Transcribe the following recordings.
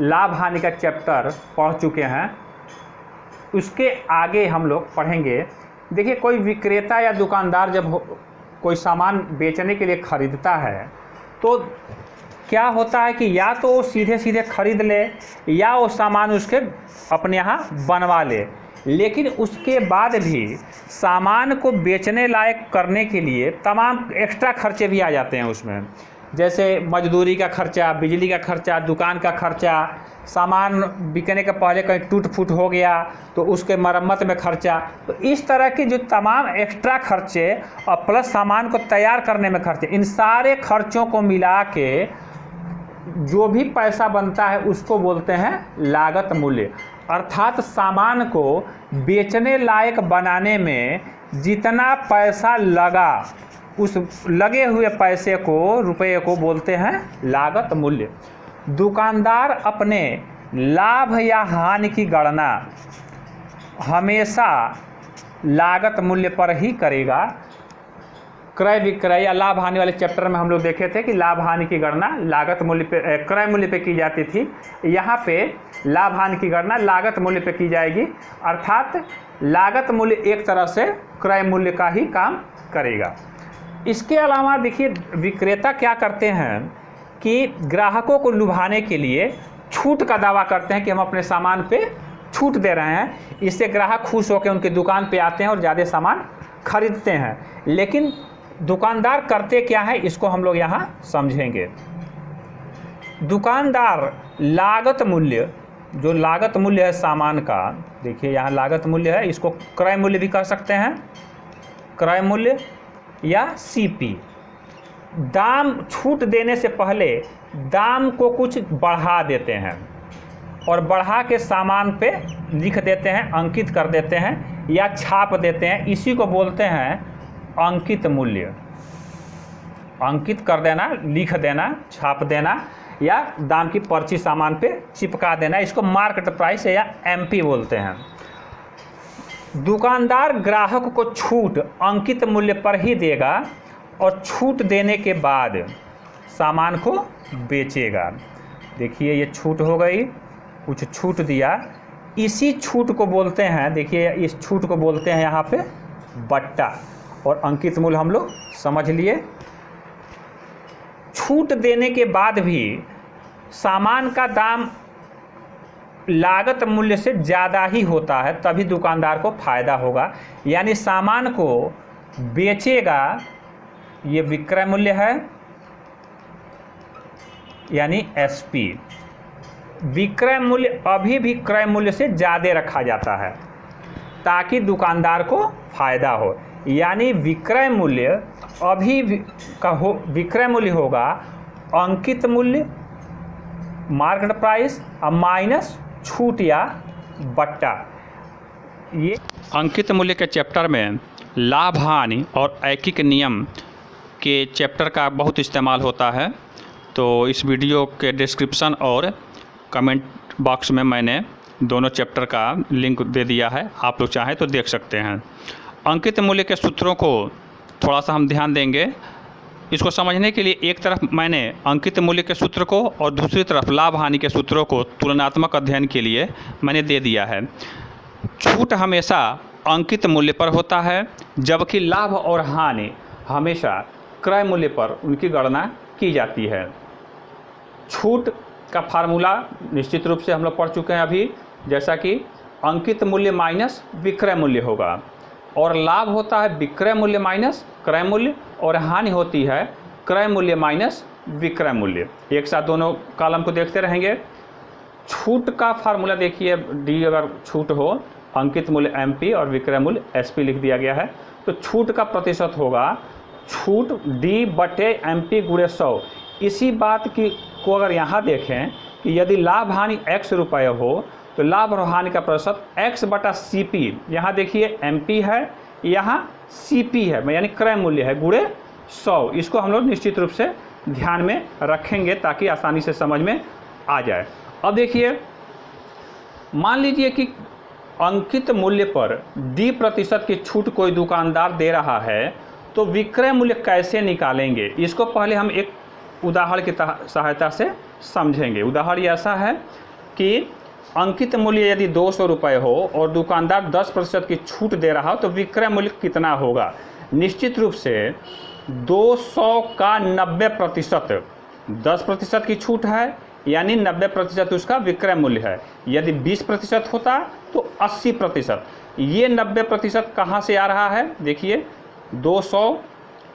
लाभ हानि का चैप्टर पढ़ चुके हैं, उसके आगे हम लोग पढ़ेंगे। देखिए, कोई विक्रेता या दुकानदार जब कोई सामान बेचने के लिए ख़रीदता है तो क्या होता है कि या तो वो सीधे सीधे खरीद ले या वो सामान उसके अपने यहाँ बनवा ले, लेकिन उसके बाद भी सामान को बेचने लायक करने के लिए तमाम एक्स्ट्रा खर्चे भी आ जाते हैं उसमें, जैसे मजदूरी का खर्चा, बिजली का खर्चा, दुकान का खर्चा, सामान बिकने के पहले कहीं टूट फूट हो गया तो उसके मरम्मत में खर्चा। तो इस तरह के जो तमाम एक्स्ट्रा खर्चे और प्लस सामान को तैयार करने में खर्चे, इन सारे खर्चों को मिला के जो भी पैसा बनता है उसको बोलते हैं लागत मूल्य। अर्थात सामान को बेचने लायक बनाने में जितना पैसा लगा, उस लगे हुए पैसे को, रुपये को बोलते हैं लागत मूल्य। दुकानदार अपने लाभ या हानि की गणना हमेशा लागत मूल्य पर ही करेगा। क्रय विक्रय या लाभ हानि वाले चैप्टर में हम लोग देखे थे कि लाभ हानि की गणना लागत मूल्य पे, क्रय मूल्य पे की जाती थी। यहाँ पे लाभ हानि की गणना लागत मूल्य पे की जाएगी, अर्थात लागत मूल्य एक तरह से क्रय मूल्य का ही काम करेगा। इसके अलावा देखिए, विक्रेता क्या करते हैं कि ग्राहकों को लुभाने के लिए छूट का दावा करते हैं कि हम अपने सामान पे छूट दे रहे हैं। इससे ग्राहक खुश होकर उनकी दुकान पे आते हैं और ज़्यादा सामान खरीदते हैं। लेकिन दुकानदार करते क्या है, इसको हम लोग यहाँ समझेंगे। दुकानदार लागत मूल्य, जो लागत मूल्य है सामान का, देखिए यहाँ लागत मूल्य है, इसको क्रय मूल्य भी कह सकते हैं, क्रय मूल्य या सीपी। दाम छूट देने से पहले दाम को कुछ बढ़ा देते हैं और बढ़ा के सामान पे लिख देते हैं, अंकित कर देते हैं या छाप देते हैं। इसी को बोलते हैं अंकित मूल्य। अंकित कर देना, लिख देना, छाप देना या दाम की पर्ची सामान पे चिपका देना, इसको मार्केट प्राइस या एमपी बोलते हैं। दुकानदार ग्राहक को छूट अंकित मूल्य पर ही देगा और छूट देने के बाद सामान को बेचेगा। देखिए ये छूट हो गई, कुछ छूट दिया, इसी छूट को बोलते हैं, देखिए इस छूट को बोलते हैं यहाँ पे बट्टा, और अंकित मूल्य हम लोग समझ लिए। छूट देने के बाद भी सामान का दाम लागत मूल्य से ज़्यादा ही होता है, तभी दुकानदार को फ़ायदा होगा। यानी सामान को बेचेगा, ये विक्रय मूल्य है यानी एसपी। विक्रय मूल्य अभी भी क्रय मूल्य से ज़्यादा रखा जाता है ताकि दुकानदार को फ़ायदा हो। यानी विक्रय मूल्य अभी भी का हो, विक्रय मूल्य होगा अंकित मूल्य मार्केट प्राइस और माइनस छूट या बट्टा। ये अंकित मूल्य के चैप्टर में लाभ हानि और ऐकिक नियम के चैप्टर का बहुत इस्तेमाल होता है। तो इस वीडियो के डिस्क्रिप्शन और कमेंट बॉक्स में मैंने दोनों चैप्टर का लिंक दे दिया है, आप लोग चाहें तो देख सकते हैं। अंकित मूल्य के सूत्रों को थोड़ा सा हम ध्यान देंगे। इसको समझने के लिए एक तरफ मैंने अंकित मूल्य के सूत्र को और दूसरी तरफ लाभ हानि के सूत्रों को तुलनात्मक अध्ययन के लिए मैंने दे दिया है। छूट हमेशा अंकित मूल्य पर होता है, जबकि लाभ और हानि हमेशा क्रय मूल्य पर उनकी गणना की जाती है। छूट का फार्मूला निश्चित रूप से हम लोग पढ़ चुके हैं अभी, जैसा कि अंकित मूल्य माइनस विक्रय मूल्य होगा, और लाभ होता है विक्रय मूल्य माइनस क्रय मूल्य, और हानि होती है क्रय मूल्य माइनस विक्रय मूल्य। एक साथ दोनों कॉलम को देखते रहेंगे। छूट का फार्मूला देखिए, डी अगर छूट हो, अंकित मूल्य एमपी और विक्रय मूल्य एसपी लिख दिया गया है। तो छूट का प्रतिशत होगा छूट डी बटे एमपी गुणे 100। इसी बात की को अगर यहाँ देखें कि यदि लाभ हानि x रुपये हो तो लाभ और हानि का प्रतिशत x बटा सी पी, यहाँ देखिए एमपी है, यहाँ सी पी है यानी क्रय मूल्य है, गुणे 100। इसको हम लोग निश्चित रूप से ध्यान में रखेंगे ताकि आसानी से समझ में आ जाए। अब देखिए, मान लीजिए कि अंकित मूल्य पर D% की छूट कोई दुकानदार दे रहा है, तो विक्रय मूल्य कैसे निकालेंगे, इसको पहले हम एक उदाहरण की सहायता से समझेंगे। उदाहरण ऐसा है कि अंकित मूल्य यदि 200 रुपये हो और दुकानदार 10% की छूट दे रहा हो तो विक्रय मूल्य कितना होगा। निश्चित रूप से 200 का 90%, 10% की छूट है यानी 90% उसका विक्रय मूल्य है। यदि 20% होता तो 80%। ये 90% कहाँ से आ रहा है, देखिए 200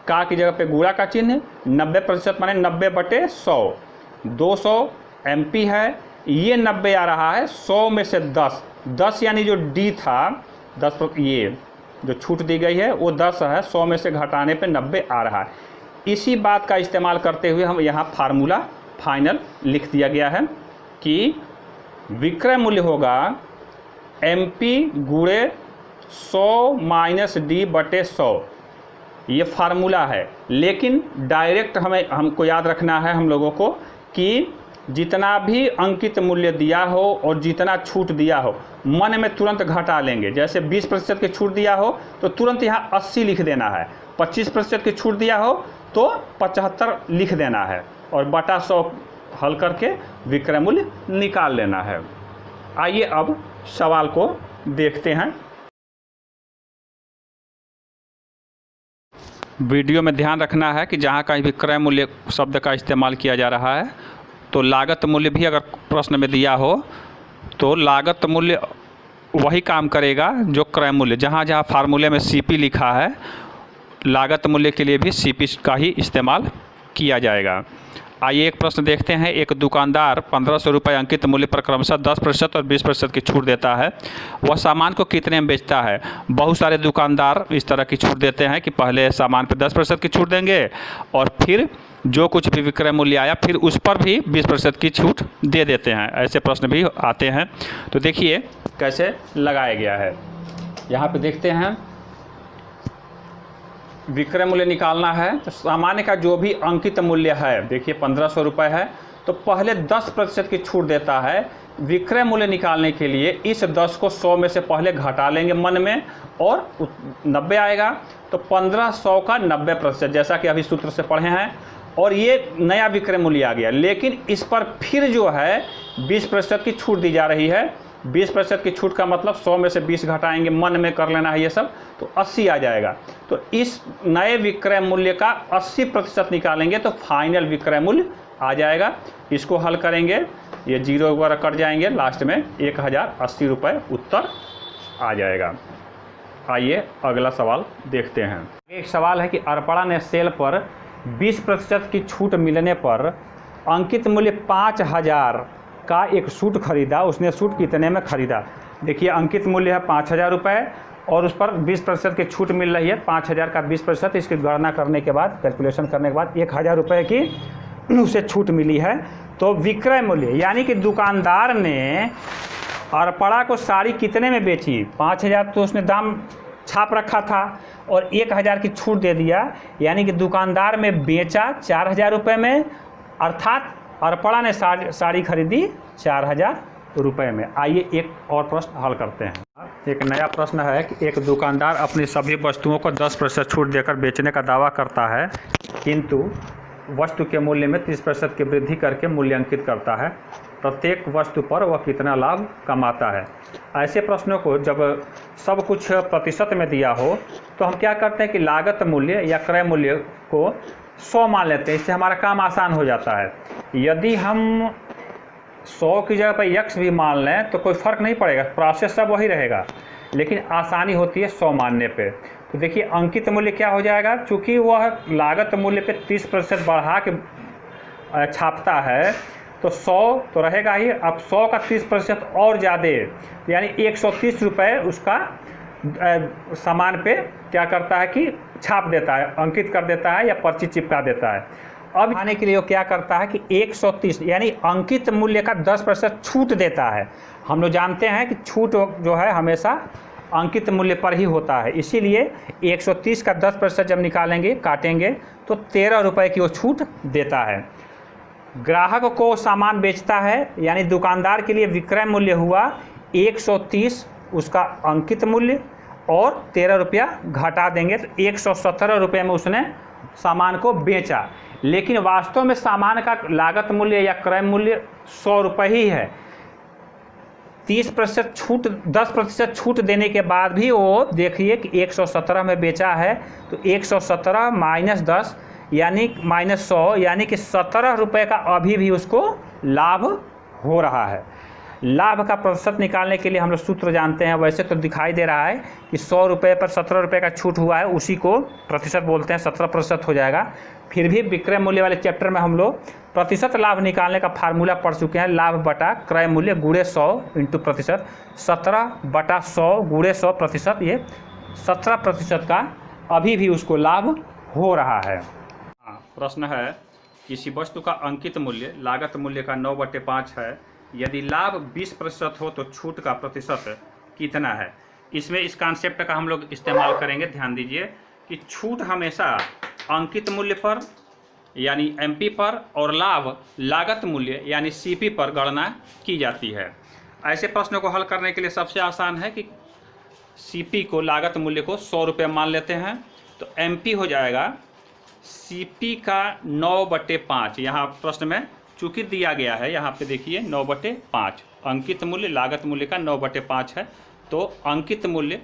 का की जगह पे गुणा का चिन्ह, 90% माने 90/100, 200 MP है। ये 90 आ रहा है, 100 में से 10 यानी जो D था 10%, ये जो छूट दी गई है वो 10 है, 100 में से घटाने पे 90 आ रहा है। इसी बात का इस्तेमाल करते हुए हम यहाँ फार्मूला फाइनल लिख दिया गया है कि विक्रय मूल्य होगा MP गुणे 100 - D/100। ये फार्मूला है, लेकिन डायरेक्ट हमको याद रखना है हम लोगों को कि जितना भी अंकित मूल्य दिया हो और जितना छूट दिया हो मन में तुरंत घटा लेंगे। जैसे 20% की छूट दिया हो तो तुरंत यहाँ 80 लिख देना है, 25% की छूट दिया हो तो 75 लिख देना है और बटा 100 हल करके विक्रय मूल्य निकाल लेना है। आइए अब सवाल को देखते हैं। वीडियो में ध्यान रखना है कि जहाँ कहीं भी क्रय मूल्य शब्द का इस्तेमाल किया जा रहा है तो लागत मूल्य भी अगर प्रश्न में दिया हो तो लागत मूल्य वही काम करेगा जो क्रय मूल्य। जहाँ जहाँ फार्मूले में CP लिखा है लागत मूल्य के लिए भी CP का ही इस्तेमाल किया जाएगा। आइए एक प्रश्न देखते हैं। एक दुकानदार 1500 रुपये अंकित मूल्य पर क्रमशः 10% और 20% की छूट देता है। वह सामान को कितने में बेचता है। बहुत सारे दुकानदार इस तरह की छूट देते हैं कि पहले सामान पर 10% की छूट देंगे और फिर जो कुछ भी विक्रय मूल्य आया फिर उस पर भी 20% की छूट दे देते हैं। ऐसे प्रश्न भी आते हैं। तो देखिए कैसे लगाया गया है। यहाँ पे देखते हैं विक्रय मूल्य निकालना है तो सामान्य का जो भी अंकित मूल्य है, देखिए 1500 रुपये है तो पहले 10% की छूट देता है। विक्रय मूल्य निकालने के लिए इस 10 को 100 में से पहले घटा लेंगे मन में और 90 आएगा तो 1500 का 90%, जैसा कि अभी सूत्र से पढ़े हैं। और ये नया विक्रय मूल्य आ गया, लेकिन इस पर फिर जो है 20% की छूट दी जा रही है। 20% की छूट का मतलब 100 में से 20 घटाएंगे, मन में कर लेना है ये सब, तो 80 आ जाएगा। तो इस नए विक्रय मूल्य का 80% निकालेंगे तो फाइनल विक्रय मूल्य आ जाएगा। इसको हल करेंगे, ये 0 वगैरह कट जाएंगे, लास्ट में 1080 रुपये उत्तर आ जाएगा। आइए अगला सवाल देखते हैं। एक सवाल है कि अर्पणा ने सेल पर 20% की छूट मिलने पर अंकित मूल्य 5000 का एक सूट खरीदा। उसने सूट कितने में खरीदा। देखिए अंकित मूल्य है 5000 रुपये और उस पर 20% की छूट मिल रही है। 5000 का 20%, इसकी गणना करने के बाद, कैलकुलेशन करने के बाद 1000 रुपये की उसे छूट मिली है। तो विक्रय मूल्य यानी कि दुकानदार ने अर्पणा को साड़ी कितने में बेची। 5000 तो उसने दाम छाप रखा था और 1000 की छूट दे दिया, यानी कि दुकानदार में बेचा 4000 रुपये में, अर्थात अर्पणा ने साड़ी खरीदी 4000 रुपये में। आइए एक और प्रश्न हल करते हैं। एक नया प्रश्न है कि एक दुकानदार अपनी सभी वस्तुओं को 10% छूट देकर बेचने का दावा करता है, किंतु वस्तु के मूल्य में 30% की वृद्धि करके मूल्यांकित करता है। प्रत्येक वस्तु पर वह कितना लाभ कमाता है। ऐसे प्रश्नों को जब सब कुछ प्रतिशत में दिया हो तो हम क्या करते हैं कि लागत मूल्य या क्रय मूल्य को 100 मान लेते हैं। इससे हमारा काम आसान हो जाता है। यदि हम 100 की जगह पर x भी मान लें तो कोई फ़र्क नहीं पड़ेगा, प्रोसेस सब वही रहेगा, लेकिन आसानी होती है 100 मानने पे। तो देखिए अंकित मूल्य क्या हो जाएगा, चूँकि वह लागत मूल्य पे 30% बढ़ा के छापता है तो 100 तो रहेगा ही। अब 100 का 30% और ज़्यादा, यानी 130 रुपये उसका सामान पे क्या करता है कि छाप देता है, अंकित कर देता है या पर्ची चिपका देता है। अब आने के लिए वो क्या करता है कि 130 यानी अंकित मूल्य का 10% छूट देता है। हम लोग जानते हैं कि छूट जो है हमेशा अंकित मूल्य पर ही होता है, इसीलिए 130 का 10% जब निकालेंगे, काटेंगे तो 13 रुपये की वो छूट देता है। ग्राहक को सामान बेचता है, यानी दुकानदार के लिए विक्रय मूल्य हुआ 130 उसका अंकित मूल्य और 13 रुपया घटा देंगे तो 117 रुपये में उसने सामान को बेचा। लेकिन वास्तव में सामान का लागत मूल्य या क्रय मूल्य 100 रुपये ही है। 30% छूट, 10% छूट देने के बाद भी वो देखिए कि 117 में बेचा है, तो 117 माइनस 10 यानी माइनस 100, यानी कि 17 रुपये का अभी भी उसको लाभ हो रहा है। लाभ का प्रतिशत निकालने के लिए हम लोग सूत्र जानते हैं। वैसे तो दिखाई दे रहा है कि 100 रुपये पर 17 रुपये का छूट हुआ है, उसी को प्रतिशत बोलते हैं, 17% हो जाएगा। फिर भी विक्रय मूल्य वाले चैप्टर में हम लोग प्रतिशत लाभ निकालने का फार्मूला पढ़ चुके हैं। लाभ बटा क्रय मूल्य गुणे 100 इंटू प्रतिशत, 17/100 गुणे 100%, ये 17% का अभी भी उसको लाभ हो रहा है। प्रश्न है, किसी वस्तु का अंकित मूल्य लागत मूल्य का 9/5 है, यदि लाभ 20% हो तो छूट का प्रतिशत कितना है। इसमें इस कॉन्सेप्ट का हम लोग इस्तेमाल करेंगे। ध्यान दीजिए कि छूट हमेशा अंकित मूल्य पर यानी एमपी पर और लाभ लागत मूल्य यानी सीपी पर गणना की जाती है। ऐसे प्रश्नों को हल करने के लिए सबसे आसान है कि सीपी को, लागत मूल्य को 100 रुपये मान लेते हैं, तो एमपी हो जाएगा सीपी का 9/5। यहाँ प्रश्न में चूंकि दिया गया है, यहाँ पे देखिए 9/5 अंकित मूल्य लागत मूल्य का 9/5 है, तो अंकित मूल्य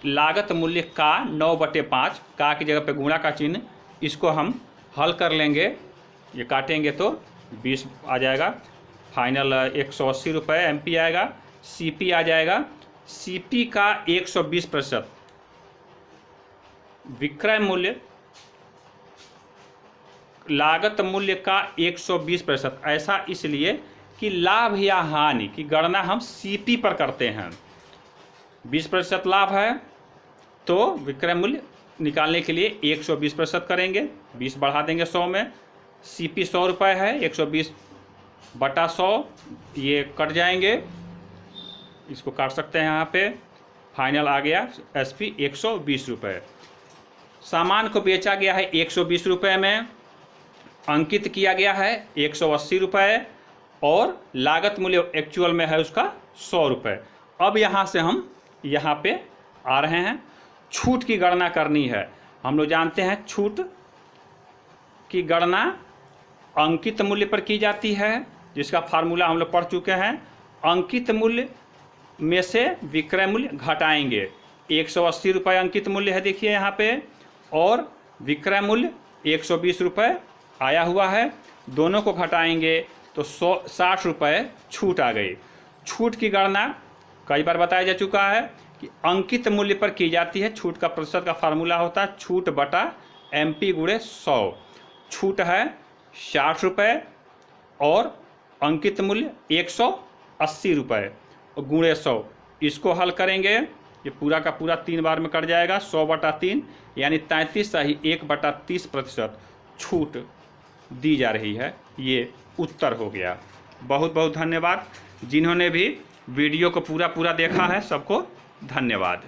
लागत मूल्य का 9/5, का की जगह पे गुणा का चिन्ह, इसको हम हल कर लेंगे। ये काटेंगे तो 20 आ जाएगा, फाइनल 180 रुपये एमपी आएगा। सीपी आ जाएगा, सीपी का 120%, विक्रय मूल्य लागत मूल्य का 120%। ऐसा इसलिए कि लाभ या हानि की गणना हम सीपी पर करते हैं। 20% लाभ है तो विक्रय मूल्य निकालने के लिए 120% करेंगे, 20 बढ़ा देंगे 100 में। सीपी 100 रुपये है, 120/100 ये कट जाएंगे, इसको काट सकते हैं यहाँ पे। फाइनल आ गया एसपी 120 रुपये। सामान को बेचा गया है 120 रुपये में, अंकित किया गया है 180 रुपये और लागत मूल्य एक्चुअल में है उसका 100 रुपये। अब यहाँ से हम यहाँ पे आ रहे हैं, छूट की गणना करनी है। हम लोग जानते हैं छूट की गणना अंकित मूल्य पर की जाती है, जिसका फार्मूला हम लोग पढ़ चुके हैं। अंकित मूल्य में से विक्रय मूल्य घटाएंगे। 180 रुपये अंकित मूल्य है देखिए यहाँ पे, और विक्रय मूल्य 120 रुपये आया हुआ है, दोनों को घटाएंगे तो 60 रुपये छूट आ गई। छूट की गणना कई बार बताया जा चुका है कि अंकित मूल्य पर की जाती है। छूट का प्रतिशत का फार्मूला होता है छूट बटा एमपी गुणे 100। छूट है 60 रुपये और अंकित मूल्य 180 रुपये गुणे 100। इसको हल करेंगे, ये पूरा का पूरा 3 बार में कट जाएगा, 100/3 यानी 33 सही 1/30% छूट दी जा रही है। ये उत्तर हो गया। बहुत बहुत धन्यवाद जिन्होंने भी वीडियो को पूरा देखा है, सबको धन्यवाद।